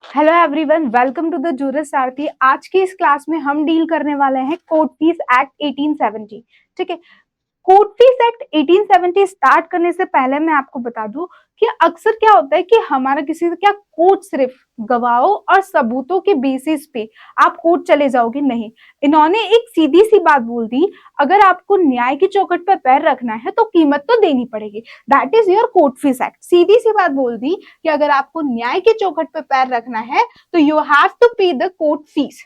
Hello everyone, welcome to the Juris Sarathi. आज की इस क्लास में हम डील करने वाले हैं कोर्ट फीस एक्ट 1870। ठीक है। कोर्ट फीस एक्ट 1870 स्टार्ट करने से पहले मैं आपको बता दूं कि अक्सर क्या होता है कि हमारा किसी से क्या कोर्ट सिर्फ गवाहों और सबूतों के बेसिस पे आप कोर्ट चले जाओगे, नहीं। इन्होंने एक सीधी सी बात बोल दी, अगर आपको न्याय की चौखट पर पैर रखना है तो कीमत तो देनी पड़ेगी। That is your court fees act. सीधी सी बात बोल दी कि अगर आपको न्याय की चौखट पर पैर रखना है तो यू हैव टू पे द कोर्ट फीस।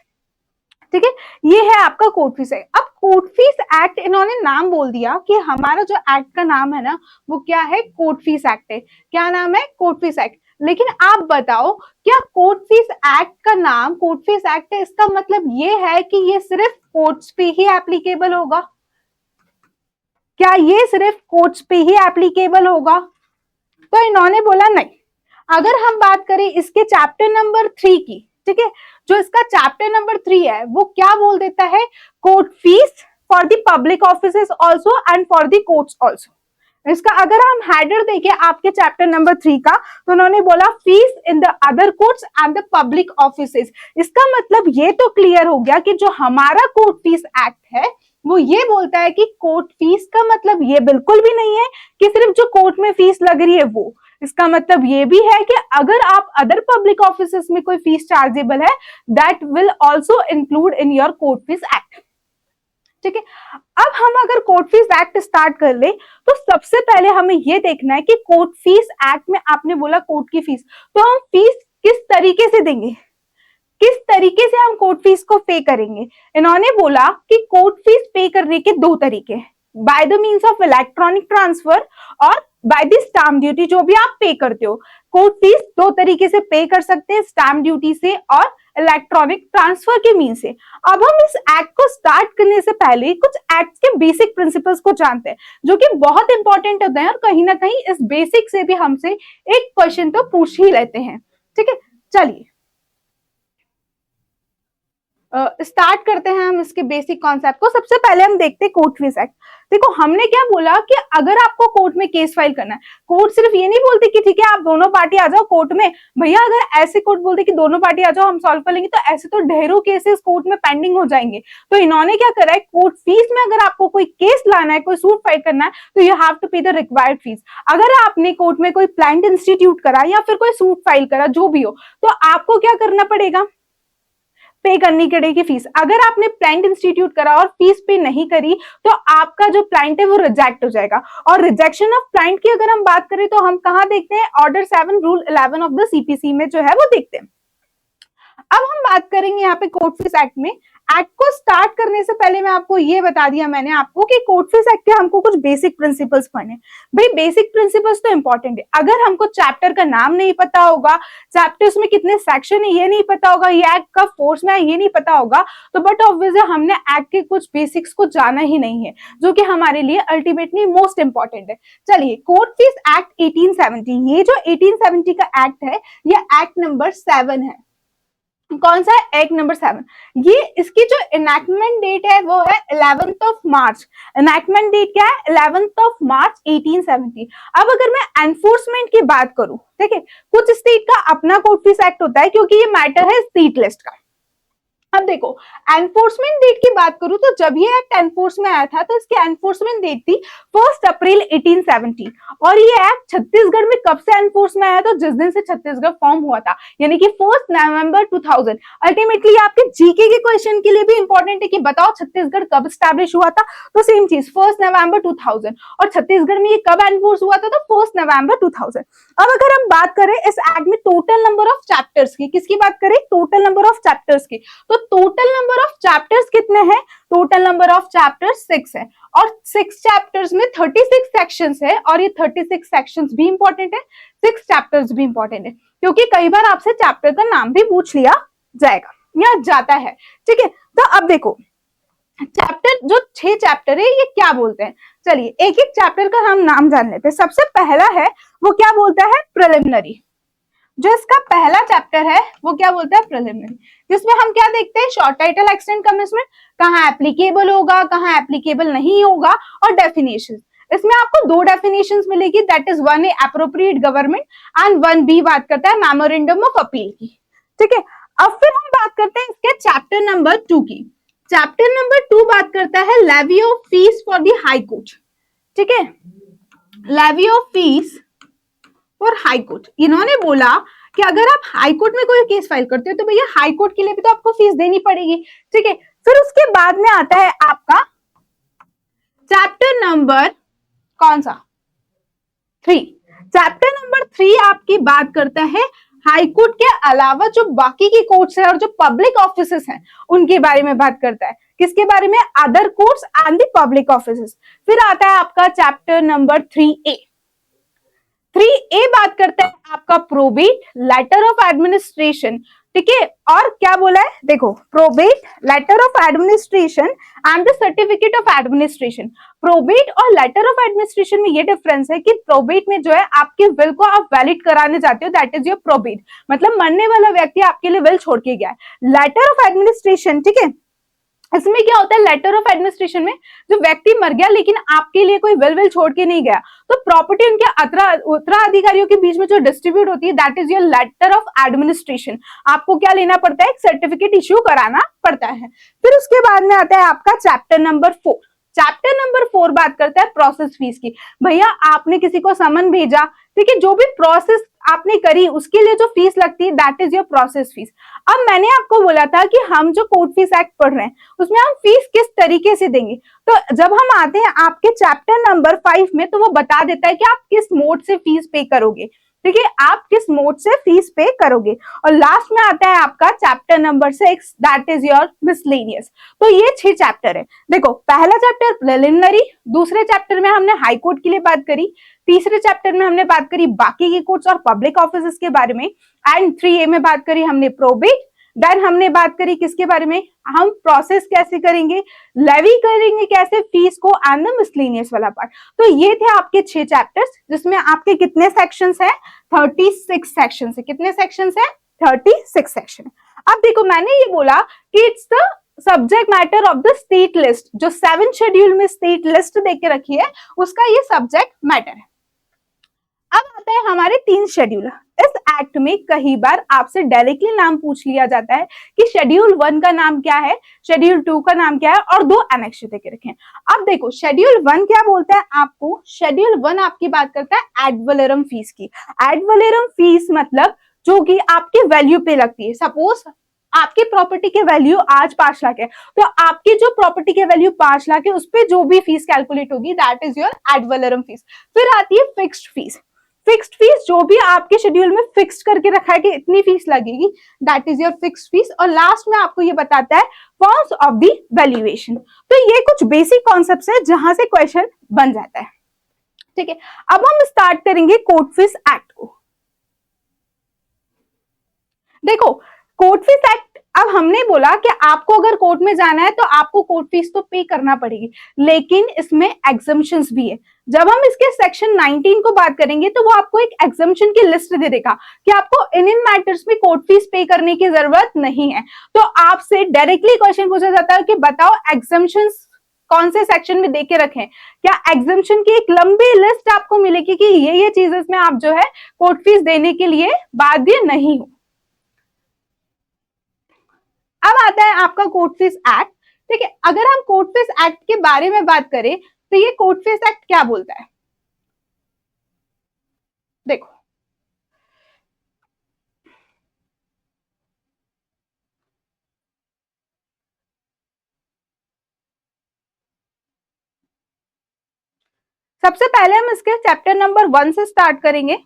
ठीक है, ये है आपका कोर्ट फीस है। अब कोर्ट फीस एक्ट इन्होंने नाम बोल दिया कि हमारा जो एक्ट का नाम है ना वो क्या है, कोर्ट फीस एक्ट है। क्या नाम है? Court fees act. लेकिन आप बताओ, क्या कोर्ट फीस एक्ट का नाम कोर्ट फीस एक्ट है, इसका मतलब ये है कि ये सिर्फ कोर्ट्स पे ही एप्लीकेबल होगा? क्या ये सिर्फ कोर्ट्स पे ही एप्लीकेबल होगा? तो इन्होंने बोला नहीं। अगर हम बात करें इसके चैप्टर नंबर 3 की, ठीक है, जो इसका चैप्टर नंबर 3 है वो क्या बोल देता है, court fees for the public offices also and for the courts also. इसका अगर हम हेडर देखें आपके चैप्टर नंबर 3 का, तो उन्होंने बोला fees in the other courts and the public offices. इसका मतलब ये तो क्लियर हो गया कि जो हमारा कोर्ट फीस एक्ट है वो ये बोलता है कि कोर्ट फीस का मतलब ये बिल्कुल भी नहीं है कि सिर्फ जो कोर्ट में फीस लग रही है वो। इसका मतलब ये भी है कि अगर आप अदर पब्लिक ऑफिसेस में कोई फीस चार्जेबल है, that will also include in your court fees act. ठीक है। अब हम अगर कोर्ट फीस एक्ट स्टार्ट कर ले तो सबसे पहले हमें यह देखना है कि कोर्ट फीस एक्ट में आपने बोला कोर्ट की फीस, तो हम फीस किस तरीके से देंगे, किस तरीके से हम कोर्ट फीस को पे करेंगे। इन्होंने बोला कि कोर्ट फीस पे करने के दो तरीके हैं, by the means of electronic transfer और बाय द स्टैम्प ड्यूटी, जो भी आप पे करते हो। कोर्ट फीस दो तरीके से पे कर सकते हैं, स्टैम्प ड्यूटी से और इलेक्ट्रॉनिक ट्रांसफर के मीन से। अब हम इस एक्ट को स्टार्ट करने से पहले कुछ एक्ट के बेसिक प्रिंसिपल्स को जानते हैं, जो कि बहुत इंपॉर्टेंट होते हैं और कहीं ना कहीं इस बेसिक से भी हमसे एक क्वेश्चन तो पूछ ही लेते हैं। ठीक है, चलिए स्टार्ट करते हैं हम इसके बेसिक कॉन्सेप्ट को। सबसे पहले हम देखते हैं कोर्ट फीस एक्ट। देखो, हमने क्या बोला कि अगर आपको कोर्ट में केस फाइल करना है, कोर्ट सिर्फ ये नहीं बोलती कि ठीक है आप दोनों पार्टी आ जाओ कोर्ट में। भैया अगर ऐसे कोर्ट बोलते कि दोनों पार्टी आ जाओ हम सॉल्व कर लेंगे, तो ऐसे तो ढेरों केसेस कोर्ट में पेंडिंग हो जाएंगे। तो इन्होंने क्या करा है, कोर्ट फीस में अगर आपको कोई केस लाना है, कोई सूट फाइल करना है, तो यू हैव टू पे द रिक्वायर्ड फीस। अगर आपने कोर्ट में कोई प्लांट इंस्टीट्यूट करा या फिर कोई सूट फाइल करा, जो भी हो, तो आपको क्या करना पड़ेगा, पे करनी पड़ेगी फीस। अगर आपने प्लांट इंस्टीट्यूट करा और फीस पे नहीं करी तो आपका जो प्लांट है वो रिजेक्ट हो जाएगा। और रिजेक्शन ऑफ प्लांट की अगर हम बात करें तो हम कहां देखते हैं, order 7 rule 11 of the CPC में जो है वो देखते हैं। अब हम बात करेंगे यहाँ पे कोर्ट फीस एक्ट में। एक्ट को स्टार्ट करने से पहले मैं आपको ये बता दिया मैंने आपको कि कोर्ट फीस एक्ट के हमको कुछ बेसिक प्रिंसिपल्स पढ़ने। भाई बेसिक प्रिंसिपल्स तो इंपॉर्टेंट है। अगर हमको चैप्टर का नाम नहीं पता होगा, चैप्टर्स में कितने सेक्शन है ये नहीं पता होगा, ये एक्ट का फोर्स में है ये नहीं पता होगा, तो बट ऑब्वियसली हमने एक्ट के कुछ बेसिक्स को जाना ही नहीं है, जो कि हमारे लिए अल्टीमेटली मोस्ट इंपॉर्टेंट है। चलिए, कोर्ट फीस एक्ट 1870, ये जो 1870 का एक्ट है ये एक्ट नंबर 7 है। कौन सा है? Act number 7। ये इसकी जो इनैक्टमेंट डेट है वो है 11th of March. Enactment date क्या है? 11th of March 1870। अब अगर मैं एनफोर्समेंट की बात करूं, ठीक है, कुछ स्टेट का अपना कोर्ट फीस एक्ट होता है क्योंकि ये मैटर है स्टेट लिस्ट का। अब देखो, एनफोर्समेंट डेट की बात करूं तो जब ये एक्ट एनफोर्स में आया था तो इसकी एनफोर्समेंट डेट थी 1 अप्रैल 1870। और ये एक्ट छत्तीसगढ़ में कब से एनफोर्स में आया? तो जिस दिन से छत्तीसगढ़ फॉर्म हुआ था, यानी कि 1 नवंबर 2000। अल्टीमेटली आपके जीके के क्वेश्चन के लिए भी इंपॉर्टेंट है कि बताओ छत्तीसगढ़ कब स्टैब्लिश हुआ था, तो सेम चीज 1 नवंबर 2000। और छत्तीसगढ़ में ये कब एनफोर्स हुआ था? तो 1 नवंबर 2000। अब अगर हम बात करें इस एक्ट में टोटल नंबर ऑफ चैप्टर्स की, किसकी बात करें? टोटल नंबर ऑफ चैप्टर्स की, तो टोटल नंबर ऑफ चैप्टर्स कितने हैं? टोटल नंबर ऑफ चैप्टर्स 6 है। और 6 चैप्टर्स में 36 सेक्शंस है, और ये 36 सेक्शंस भी इंपॉर्टेंट है, 6 चैप्टर्स भी इंपॉर्टेंट है, क्योंकि कई बार आपसे चैप्टर का नाम भी पूछ लिया जाएगा या जाता है। ठीक है, तो अब देखो चैप्टर, जो 6 चैप्टर है ये क्या बोलते हैं, चलिए एक एक चैप्टर का हम नाम जान लेते हैं। सबसे पहला है वो क्या बोलता है? प्रिलिमिनरी। जो इसका पहला चैप्टर है वो क्या बोलता है? प्रिलिमिनरी, जिसमें हम क्या देखते हैं? शॉर्ट टाइटल, एक्सटेंड, कमिटमेंट, कहाँ एप्लीकेबल होगा, कहाँ एप्लीकेबल नहीं होगा, और डेफिनेशन। इसमें आपको 2 डेफिनेशंस मिलेगी, that is 1 A appropriate government and 1 B बात करता है मेमोरेंडम ऑफ अपील की। ठीक है, अब फिर हम बात करते हैं इसके चैप्टर नंबर 2 की। चैप्टर नंबर 2 बात करता है levy of fees for the high court. ठीक है, levy of fees for high court. इन्होंने बोला कि अगर आप हाई कोर्ट में कोई केस फाइल करते हो तो भैया हाई कोर्ट के लिए भी तो आपको फीस देनी पड़ेगी। ठीक है, फिर उसके बाद में आता है आपका चैप्टर नंबर कौन सा, 3। चैप्टर नंबर 3 आपकी बात करता है हाई कोर्ट के अलावा जो बाकी की कोर्ट्स है और जो पब्लिक ऑफिसेस हैं उनके बारे में बात करता है। किसके बारे में, other courts and the public offices. फिर आता है आपका चैप्टर नंबर 3A। 3A बात करता है आपका प्रोबेट, लेटर ऑफ एडमिनिस्ट्रेशन। ठीक है, और क्या बोला है, देखो, probate, letter of administration and the certificate of administration. Probate और लेटर ऑफ एडमिनिस्ट्रेशन में ये डिफरेंस है कि प्रोबेट में जो है आपके विल को आप वैलिड कराने जाते हो, दैट इज योर प्रोबेट, मतलब मरने वाला व्यक्ति आपके लिए विल छोड़ के गया है। लेटर ऑफ एडमिनिस्ट्रेशन, ठीक है, इसमें क्या होता है, लेटर ऑफ एडमिनिस्ट्रेशन में जो व्यक्ति मर गया लेकिन आपके लिए कोई विल छोड़ के नहीं गया, तो प्रॉपर्टी उनके उत्तराधिकारियों के बीच में जो डिस्ट्रीब्यूट होती है, that is your letter of administration. आपको क्या लेना पड़ता है, एक सर्टिफिकेट इश्यू कराना पड़ता है। फिर उसके बाद में आता है आपका चैप्टर नंबर 4। चैप्टर नंबर 4 बात करता है प्रोसेस फीस की। भैया आपने किसी को समन भेजा, ठीक है, जो भी प्रोसेस आपने करी उसके लिए जो फीस लगती है, that is your process fees. अब मैंने आपको बोला था कि हम जो कोर्ट फीस एक्ट पढ़ रहे हैं उसमें हम फीस किस तरीके से देंगे, तो जब हम आते हैं आपके चैप्टर नंबर 5 में तो वो बता देता है कि आप किस मोड से फीस पे करोगे। ठीक है, आप किस मोड से फीस पे करोगे। और लास्ट में आता है आपका chapter number 6, that is your miscellaneous. तो ये 6 चैप्टर है। देखो, पहला चैप्टर प्रिलिमिनरी, दूसरे चैप्टर में हमने हाई कोर्ट के लिए बात करी, तीसरे चैप्टर में हमने बात करी बाकी की कोर्ट्स और पब्लिक ऑफिसेस के बारे में, एंड 3A में बात करी हमने प्रोबेट। देन हमने बात करी किसके बारे में, हम प्रोसेस कैसे करेंगे, लेवी करेंगे कैसे फीस को, एंड द मिसलेनियस वाला पार्ट। तो ये थे आपके 6 चैप्टर्स, जिसमें आपके कितने सेक्शंस हैं, 36 सेक्शंस है। कितने सेक्शंस है, 36 सेक्शन। अब देखो, मैंने ये बोला कि it's the subject matter of the state list, जो 7 शेड्यूल में स्टेट लिस्ट देख के रखी है उसका ये सब्जेक्ट मैटर है। अब आता है हमारे 3 शेड्यूल। इस एक्ट में कई बार आपसे डायरेक्टली नाम पूछ लिया जाता है कि शेड्यूल 1 का नाम क्या है, शेड्यूल 2 का नाम क्या है, और 2 एनेक्स देके रखे। अब देखो, शेड्यूल 1 क्या बोलता है आपको, शेड्यूल 1 आपकी बात करता है एड वैलोरम फीस की। एड वैलोरम फीस मतलब जो कि आपकी वैल्यू पे लगती है। सपोज आपकी प्रॉपर्टी के वैल्यू आज 5 लाख है, तो आपकी जो प्रॉपर्टी के वैल्यू 5 लाख है उस पर जो भी फीस कैलकुलेट होगी, that is your ad valorem fees. फिर आती है फिक्स्ड फीस। फिक्स्ड फीस जो भी आपके शेड्यूल में फिक्स करके रखा है कि इतनी फीस लगेगी, that is your fixed fees. और लास्ट में आपको ये बताता है फॉर्म्स ऑफ द वैल्यूएशन। तो ये कुछ बेसिक कॉन्सेप्ट्स है जहां से क्वेश्चन बन जाता है। ठीक है, अब हम स्टार्ट करेंगे कोर्ट फीस एक्ट को। देखो, कोर्ट फीस एक्ट, अब हमने बोला कि आपको अगर कोर्ट में जाना है तो आपको कोर्ट फीस तो पे करना पड़ेगी, लेकिन इसमें एग्जम्पशंस भी है। जब हम इसके सेक्शन 19 को बात करेंगे तो वो आपको एक एग्जम्पशन की लिस्ट दे देगा कि आपको इन मैटर्स में कोर्ट फीस पे करने की जरूरत नहीं है। तो आपसे डायरेक्टली क्वेश्चन पूछा जाता है कि बताओ एग्जम्पशंस कौन से सेक्शन में देके रखें। क्या एग्जम्पशन की एक लंबी लिस्ट आपको मिलेगी कि ये चीजें में आप जो है कोर्ट फीस देने के लिए बाध्य नहीं हो। अब आता है आपका कोर्ट फीस एक्ट। ठीक है, अगर हम कोर्ट फीस एक्ट के बारे में बात करें तो ये कोर्ट फीस एक्ट क्या बोलता है, देखो, सबसे पहले हम इसके चैप्टर नंबर 1 से स्टार्ट करेंगे।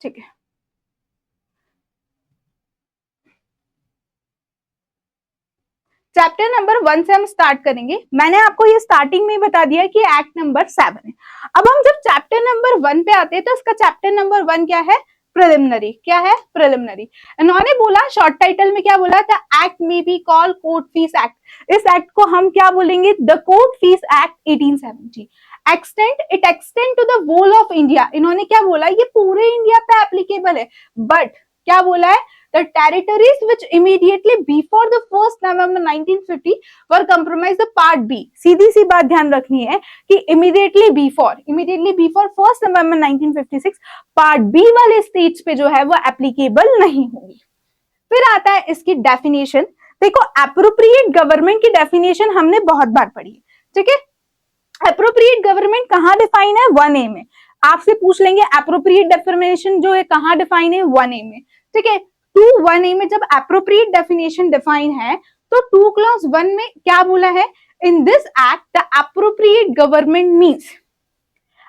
ठीक है, चैप्टर नंबर 1 से हम स्टार्ट करेंगे। मैंने आपको ये स्टार्टिंग में बता दिया कि एक्ट नंबर 7 है। अब हम जब चैप्टर नंबर 1 पे आते हैं तो इसका चैप्टर नंबर 1 क्या है, प्रिलिमिनरी। क्या है, प्रिलिमिनरी। इन्होंने बोला शॉर्ट टाइटल में क्या बोला था, एक्ट में be call court fees act. इस एक्ट को हम क्या बोलेंगे, the court fees act 1870। It extend to the whole of India. इन्होंने क्या बोला, ये पूरे इंडिया पे एप्लीकेबल है, बट क्या बोला है, the territories which immediately before the 1st November 1950 were comprised the part B। सीधी सी बात ध्यान रखनी है कि immediately before 1st November 1956 part B वाले states पे जो है वो applicable नहीं होगी। फिर आता है इसकी डेफिनेशन। देखो एप्रोप्रिएट गवर्नमेंट की डेफिनेशन हमने बहुत बार पढ़ी है, ठीक है। एप्रोप्रिएट गवर्नमेंट कहाँ डिफाइन है? 1A में। आपसे पूछ लेंगे एप्रोप्रिएट डेफिनेशन जो है कहाँ डिफाइन है? 1A में, ठीक है। 2(1)A में जब एप्रोप्रिएट डेफिनेशन डिफाइन है तो 2 क्लॉज 1 में क्या बोला है? In this act the appropriate government means,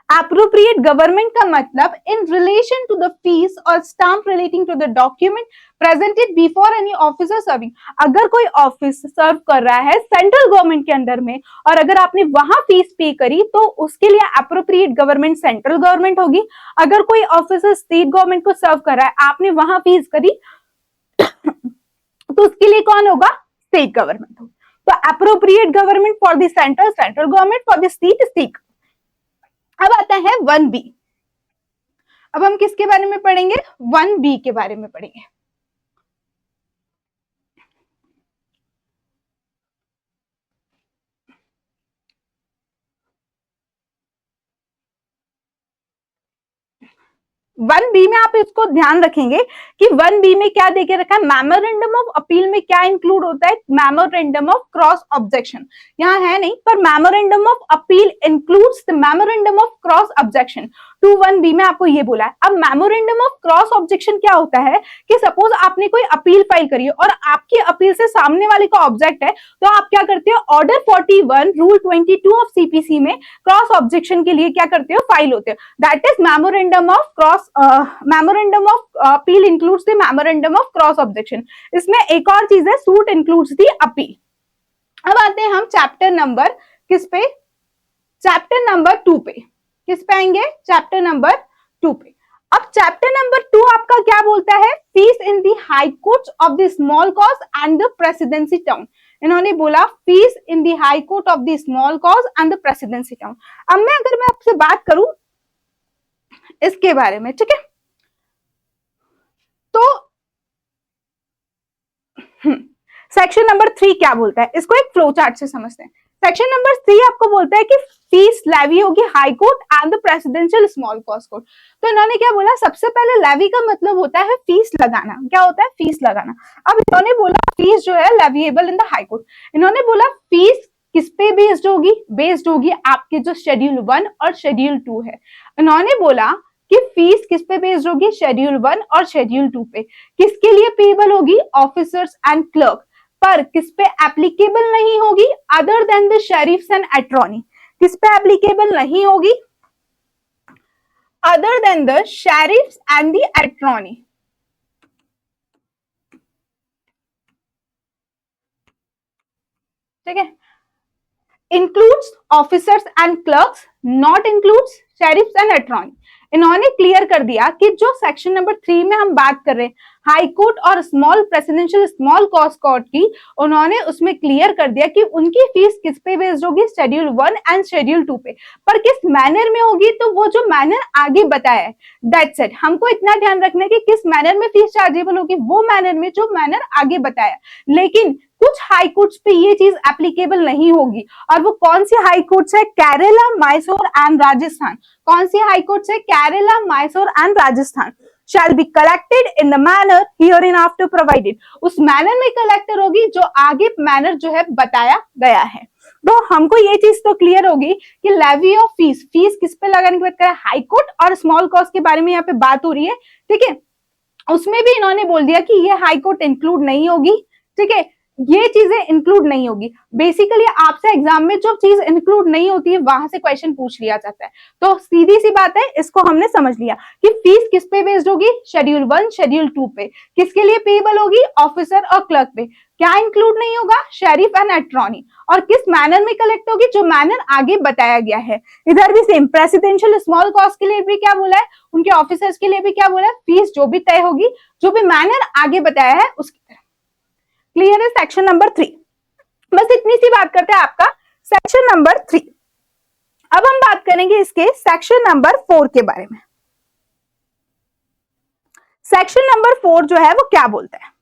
appropriate government का मतलब in relation to the fee और stamp relating to the document presented before any officer serving. अगर कोई ऑफिस सर्व कर रहा है सेंट्रल गवर्नमेंट के अंडर में और अगर आपने वहां फीस पे करी तो उसके लिए एप्रोप्रिएट गवर्नमेंट सेंट्रल गवर्नमेंट होगी। अगर कोई ऑफिसर स्टेट गवर्नमेंट को सर्व कर रहा है, आपने वहां फीस करी तो उसके लिए कौन होगा? स्टेट गवर्नमेंट होगा। तो appropriate government for the central, central government for the state, state. अब आता है 1B। अब हम किसके बारे में पढ़ेंगे? 1B के बारे में पढ़ेंगे। वन बी में आप इसको ध्यान रखेंगे कि 1B में क्या देके रखा है? मेमोरेंडम ऑफ अपील में क्या इंक्लूड होता है? Memorandum of cross objection. यहाँ है नहीं, पर memorandum of appeal includes the memorandum of cross objection. 2(1)B में आपको ये बोला है। अब मेमोरेंडम ऑफ क्रॉस ऑब्जेक्शन क्या होता है कि सपोज आपने कोई अपील फाइल करी है और आपकी अपील से सामने वाले का ऑब्जेक्ट है, तो आप क्या करते हो? ऑर्डर 41 रूल 22 ऑफ सीपीसी में क्रॉस ऑब्जेक्शन के लिए क्या करते हो? फाइल होते हो। That is memorandum of cross, memorandum of appeal includes the memorandum of cross objection. इसमें एक और चीज है, सूट इंक्लूड्स द अपील। अब आते हैं हम चैप्टर नंबर किस पे? चैप्टर नंबर 2 पे। किस पे आएंगे? चैप्टर नंबर 2 पे। अब चैप्टर नंबर 2 आपका क्या बोलता है? Fees in the high court of the small cause and the presidency town. इन्होंने बोला fees in the high court of the small cause and the presidency town. अब मैं आपसे बात करूं इसके बारे में, ठीक है, तो सेक्शन नंबर 3 क्या बोलता है? इसको एक फ्लो चार्ट से समझते हैं। सेक्शन नंबर 3 आपको बोलता है कि फीस लेवी होगी high court and the presidential small cause court. तो इन्होंने क्या बोला? सबसे पहले लेवी का मतलब होता है फीस लगाना। क्या होता है? फीस लगाना। अब इन्होंने बोला फीस जो है leviable in the high court. इन्होंने बोला फीस किस पे बेस्ड होगी? बेस्ड होगी आपके जो शेड्यूल 1 और शेड्यूल 2 है। इन्होंने बोला कि फीस किस पे बेस्ड होगी? शेड्यूल 1 और शेड्यूल 2 पे। किसके लिए पेएबल होगी? Officers and clerk. पर किस पे एप्लीकेबल नहीं होगी? Other than the sheriffs and attorney. किस पे एप्लीकेबल नहीं होगी? Other than the sheriffs and the attorney. ठीक है, includes officers and clerks, not includes sheriffs and attorney. इन्होंने क्लियर कर दिया कि जो सेक्शन नंबर 3 में हम बात कर रहे हैं हाई कोर्ट और small presidential small cause court की, उन्होंने उसमें क्लियर कर दिया कि उनकी फीस किस पे बेस्ड होगी? शेड्यूल 1 एंड शेड्यूल 2 पे। पर किस मैनर में होगी? तो वो जो मैनर आगे बताया है, दैट्स इट। हमको इतना ध्यान रखना है कि किस मैनर में फीस चार्जेबल होगी, वो मैनर में जो मैनर आगे बताया। लेकिन कुछ हाई कोर्ट्स पे ये चीज एप्लीकेबल नहीं होगी। और वो कौन सी हाई कोर्ट्स है? केरला, मैसूर एंड राजस्थान। कौन सी हाई कोर्ट्स है? Kerala, Mysore and Rajasthan. shall be collected in the manner hereinafter provided। उस मैनर में कलेक्टर होगी जो आगे मैनर जो है बताया गया है। तो हमको ये चीज तो क्लियर होगी कि लेवी ऑफ फीस, फीस किस पे लगाने की बात करें? हाई कोर्ट और स्मॉल कॉज के बारे में यहाँ पे बात हो रही है, ठीक है। उसमें भी इन्होंने बोल दिया कि ये हाई कोर्ट इंक्लूड नहीं होगी, ठीक है, ये चीजें इंक्लूड नहीं होगी। बेसिकली आपसे एग्जाम में जो चीज इंक्लूड नहीं होती है वहां से क्वेश्चन पूछ लिया जाता है। तो सीधी सी बात है, इसको हमने समझ लिया कि फीस किस पे बेस्ड होगी? शेड्यूल 1 शेड्यूल 2 पे। किसके लिए पेएबल होगी? ऑफिसर और क्लर्क पे। क्या इंक्लूड नहीं होगा? Sheriff and attorney. और किस मैनर में कलेक्ट होगी? जो मैनर आगे बताया गया है। इधर भी सेम, प्रेसिडेंशियल स्मॉल कॉज के लिए भी क्या बोला है? उनके ऑफिसर्स के लिए भी क्या बोला है? फीस जो भी तय होगी, जो भी मैनर आगे बताया है उसकी तरह। क्लियर है सेक्शन नंबर 3? बस इतनी सी बात करते हैं आपका सेक्शन नंबर 3। अब हम बात करेंगे इसके सेक्शन नंबर 4 के बारे में। सेक्शन नंबर 4 जो है वो क्या बोलता है?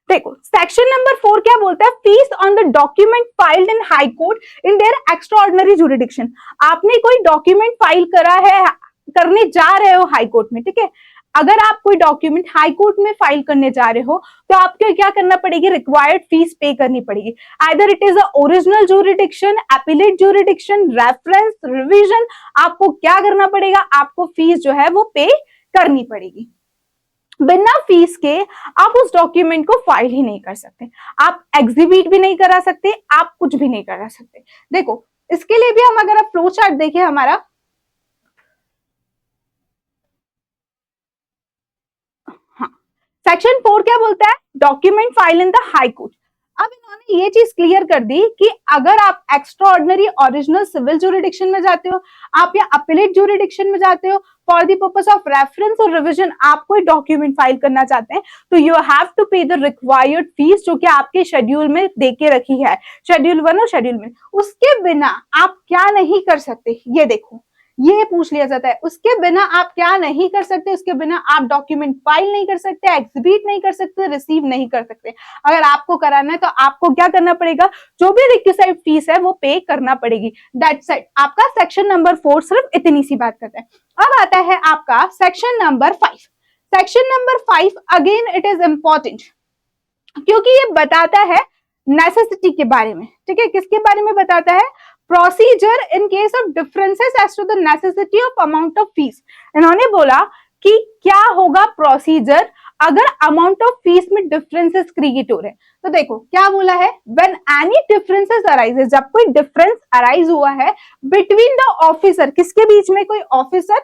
देखो सेक्शन नंबर 4 क्या बोलता है, fees on the document filed in high court in their extraordinary jurisdiction. आपने कोई डॉक्यूमेंट फाइल करा है, करने जा रहे हो हाई कोर्ट में, ठीक है, अगर आप कोई डॉक्यूमेंट हाई कोर्ट में फाइल करने जा रहे हो तो आपको क्या करना पड़ेगी, रिक्वायर्ड फीस पे करनी पड़ेगी। Either it is a original jurisdiction, appellate jurisdiction, reference, revision, आपको क्या करना पड़ेगा, आपको फीस जो है वो पे करनी पड़ेगी। बिना फीस के आप उस डॉक्यूमेंट को फाइल ही नहीं कर सकते, आप एग्जीबिट भी नहीं करा सकते, आप कुछ भी नहीं करा सकते। देखो इसके लिए भी हम अगर आप फ्लो चार्ट देखें हमारा, हाँ, सेक्शन 4 क्या बोलता है, document file in the high court. अब इन्होंने ये चीज क्लियर कर दी कि अगर आप extraordinary original civil jurisdiction में जाते हो, आप या अपीलेट ज्यूरिडिक्शन में जाते हो, for the purpose of reference और रिवीजन आप कोई डॉक्यूमेंट फाइल करना चाहते हैं, तो यू हैव टू पे द रिक्वायर्ड फीस जो कि आपके शेड्यूल में देके रखी है, शेड्यूल 1 और शेड्यूल में। उसके बिना आप क्या नहीं कर सकते, ये देखो ये पूछ लिया जाता है, उसके बिना आप क्या नहीं कर सकते, उसके बिना आप डॉक्यूमेंट फाइल नहीं कर सकते, एग्जिबिट नहीं कर सकते, रिसीव नहीं कर सकते। अगर आपको कराना है तो आपको क्या करना पड़ेगा, जो भी रिक्विसाइड फीस है वो पे करना पड़ेगी। दैट्स इट, आपका सेक्शन नंबर 4 सिर्फ इतनी सी बात करता है। अब आता है आपका section number 5। Section number 5 again it is important क्योंकि ये बताता है नेसेसिटी के बारे में, ठीक है, किसके बारे में बताता है, procedure in case of differences as to the necessity of amount of fees. इन्होंने बोला कि क्या होगा प्रोसीजर अगर अमाउंट ऑफ फीस में डिफरेंसेस क्रिएट हो रहे हैं। तो देखो क्या बोला है, व्हेन एनी डिफरेंसेस अराइजेस, जब कोई डिफरेंस अराइज हुआ है बिटवीन द ऑफिसर, किसके बीच में, कोई ऑफिसर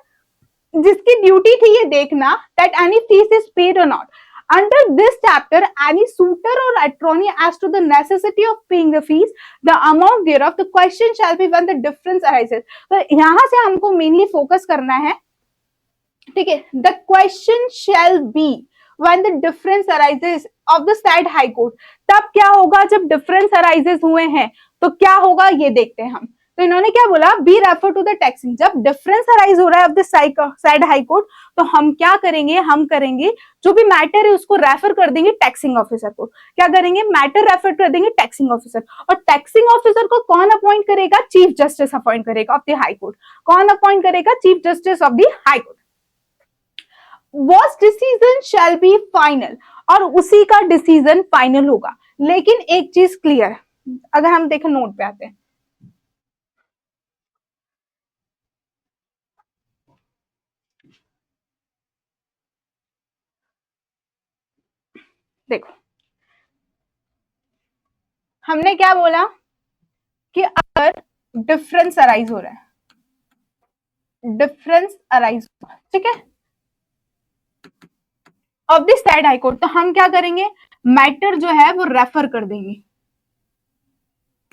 जिसकी ड्यूटी थी ये देखना that any fees is paid और not. Under this chapter, any suitor or attorney as to the necessity of paying the fees, the amount thereof, the question shall be when the difference arises. तो यहां से हमको mainly focus करना है, ठीक है, the question shall be when the difference arises of the said high court। तब क्या होगा जब difference arises हुए हैं, तो क्या होगा ये देखते हैं हम। तो इन्होंने क्या बोला, be refer to the taxing, जब डिफरेंस अराइज हो रहा है of the side high court तो हम क्या करेंगे, हम करेंगे जो भी मैटर है उसको रेफर कर देंगे टैक्सिंग ऑफिसर को। क्या करेंगे, मैटर रेफर कर देंगे टैक्सिंग ऑफिसर, और टैक्सिंग ऑफिसर को कौन अपॉइंट करेगा, चीफ जस्टिस अपॉइंट करेगा ऑफ द हाई कोर्ट। कौन अपॉइंट करेगा, chief justice of the high court. Whose decision shall be final, और उसी का डिसीजन फाइनल होगा। लेकिन एक चीज क्लियर, अगर हम देखें नोट पे आते हैं, देखो हमने क्या बोला कि अगर डिफरेंस अराइज हो रहा है, डिफरेंस अराइज, ठीक है, of this side high court, तो हम क्या करेंगे, मैटर जो है वो रेफर कर देंगे।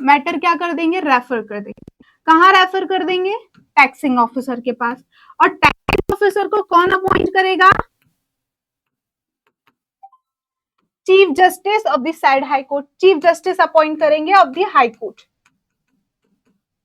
मैटर क्या कर देंगे, रेफर कर देंगे। कहां रेफर कर देंगे, टैक्सिंग ऑफिसर के पास। और टैक्सिंग ऑफिसर को कौन अपॉइंट करेगा, chief justice of the side high court. Chief justice appoint करेंगे ऑफ द हाई कोर्ट,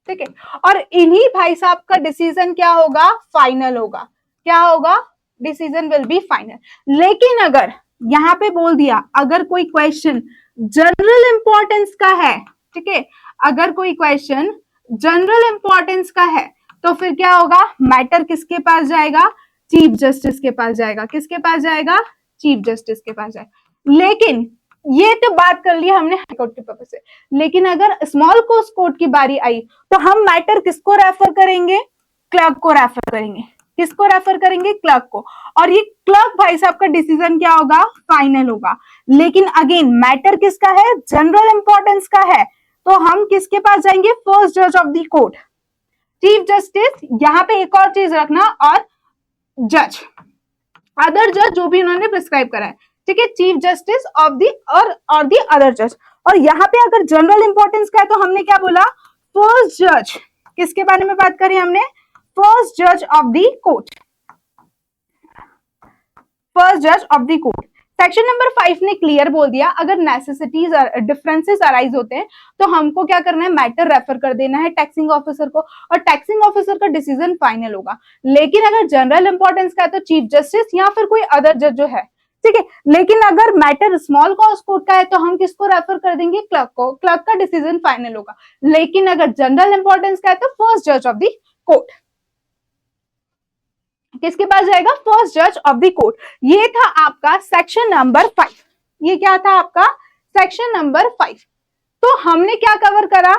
ठीक है, और इन्हीं भाई साहब का डिसीजन क्या होगा, फाइनल होगा। क्या होगा, डिसीजन विल बी फाइनल। लेकिन अगर यहां पे बोल दिया अगर कोई क्वेश्चन जनरल इंपॉर्टेंस का है, ठीक है, अगर कोई क्वेश्चन जनरल इंपॉर्टेंस का है तो फिर क्या होगा, मैटर किसके पास जाएगा, चीफ जस्टिस के पास जाएगा। किसके पास जाएगा, चीफ जस्टिस के पास जाएगा। लेकिन ये तो बात कर ली हमने हाई कोर्ट के पर्पज से, लेकिन अगर स्मॉल कोर्ट कोर्ट की बारी आई तो हम मैटर किसको रेफर करेंगे, क्लर्क को रेफर करेंगे। किसको रेफर करेंगे, क्लर्क को। और ये क्लर्क भाई साहब का डिसीजन क्या होगा, फाइनल होगा। लेकिन अगेन मैटर किसका है, जनरल इंपॉर्टेंस का है, तो हम किसके पास जाएंगे, फर्स्ट जज of the court, chief justice. यहां पे एक और चीज रखना, और जज, अदर जज जो भी उन्होंने प्रिस्क्राइब करा है, ठीक है, चीफ जस्टिस ऑफ दी और दी अदर जज। और यहाँ पे अगर जनरल इंपॉर्टेंस का है तो हमने क्या बोला, फर्स्ट जज। किसके बारे में बात करी हमने, फर्स्ट जज ऑफ द कोर्ट, फर्स्ट जज of the court. Section number 5 ने क्लियर बोल दिया अगर नेसेसिटीज डिफरेंसेस अराइज होते हैं तो हमको क्या करना है, मैटर रेफर कर देना है टैक्सिंग ऑफिसर को और टैक्सिंग ऑफिसर का डिसीजन फाइनल होगा। लेकिन अगर जनरल इंपॉर्टेंस का है तो चीफ जस्टिस या फिर कोई अदर जज जो है, ठीक है। लेकिन अगर मैटर स्मॉल कॉज कोर्ट का है तो हम किसको रेफर कर देंगे, क्लर्क को, क्लर्क का डिसीजन फाइनल होगा। लेकिन अगर जनरल इंपॉर्टेंस का है तो फर्स्ट जज ऑफ द कोर्ट किसके पास जाएगा, फर्स्ट जज ऑफ द कोर्ट। ये था आपका सेक्शन नंबर 5। ये क्या था आपका सेक्शन नंबर 5। तो हमने क्या कवर करा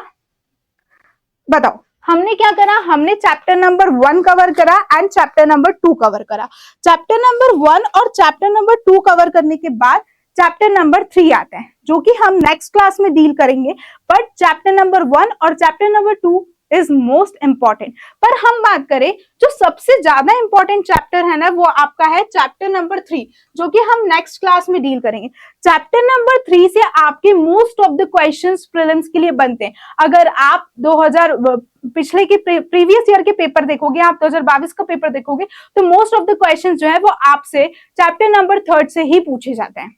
बताओ, हमने क्या करा, हमने चैप्टर नंबर 1 कवर करा एंड चैप्टर नंबर 2 कवर करा। चैप्टर नंबर 1 और चैप्टर नंबर 2 कवर करने के बाद चैप्टर नंबर 3 आता है जो कि हम नेक्स्ट क्लास में डील करेंगे। बट चैप्टर नंबर 1 और chapter number 2 is most important. पर हम बात करें जो सबसे ज्यादा इंपॉर्टेंट चैप्टर है ना, वो आपका है चैप्टर नंबर 3 जो कि हम नेक्स्ट क्लास में डील करेंगे। चैप्टर नंबर 3 से आपके most of the questions prelims के लिए बनते हैं। अगर आप 2000 पिछले के प्रीवियस ईयर के पेपर देखोगे, आप 2022 का पेपर देखोगे तो मोस्ट ऑफ द क्वेश्चंस जो है वो आपसे चैप्टर नंबर 3 से ही पूछे जाते हैं,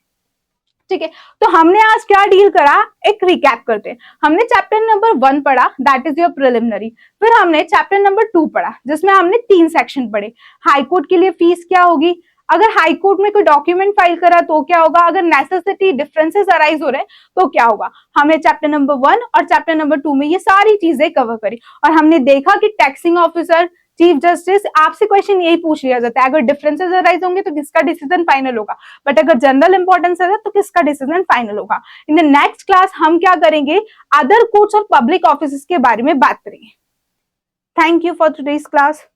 ठीक है। तो हमने आज क्या डील करा, एक रिकैप करते हैं। हमने चैप्टर नंबर 1 पढ़ा, दैट इज योर प्रिलिमिनरी। फिर हमने चैप्टर नंबर 2 पढ़ा जिसमें हमने 3 सेक्शन पढ़े। हाई कोर्ट के लिए फीस क्या होगी, अगर हाई कोर्ट में कोई डॉक्यूमेंट फाइल करा तो क्या होगा, अगर नेसेसिटी डिफरेंसेस अराइज हो रहे हैं तो क्या होगा। हमने चैप्टर नंबर 1 और चैप्टर नंबर 2 में ये सारी चीजें कवर करी और हमने देखा कि टैक्सिंग ऑफिसर, चीफ जस्टिस, आपसे क्वेश्चन यही पूछ लिया जाता है अगर डिफरेंसेस अराइज होंगे तो किसका डिसीजन फाइनल होगा, बट अगर जनरल इंपॉर्टेंस है तो किसका डिसीजन फाइनल होगा। इन द नेक्स्ट क्लास हम क्या करेंगे, अदर कोर्ट्स और पब्लिक ऑफिसेस के बारे में बात करेंगे। Thank you for today's class.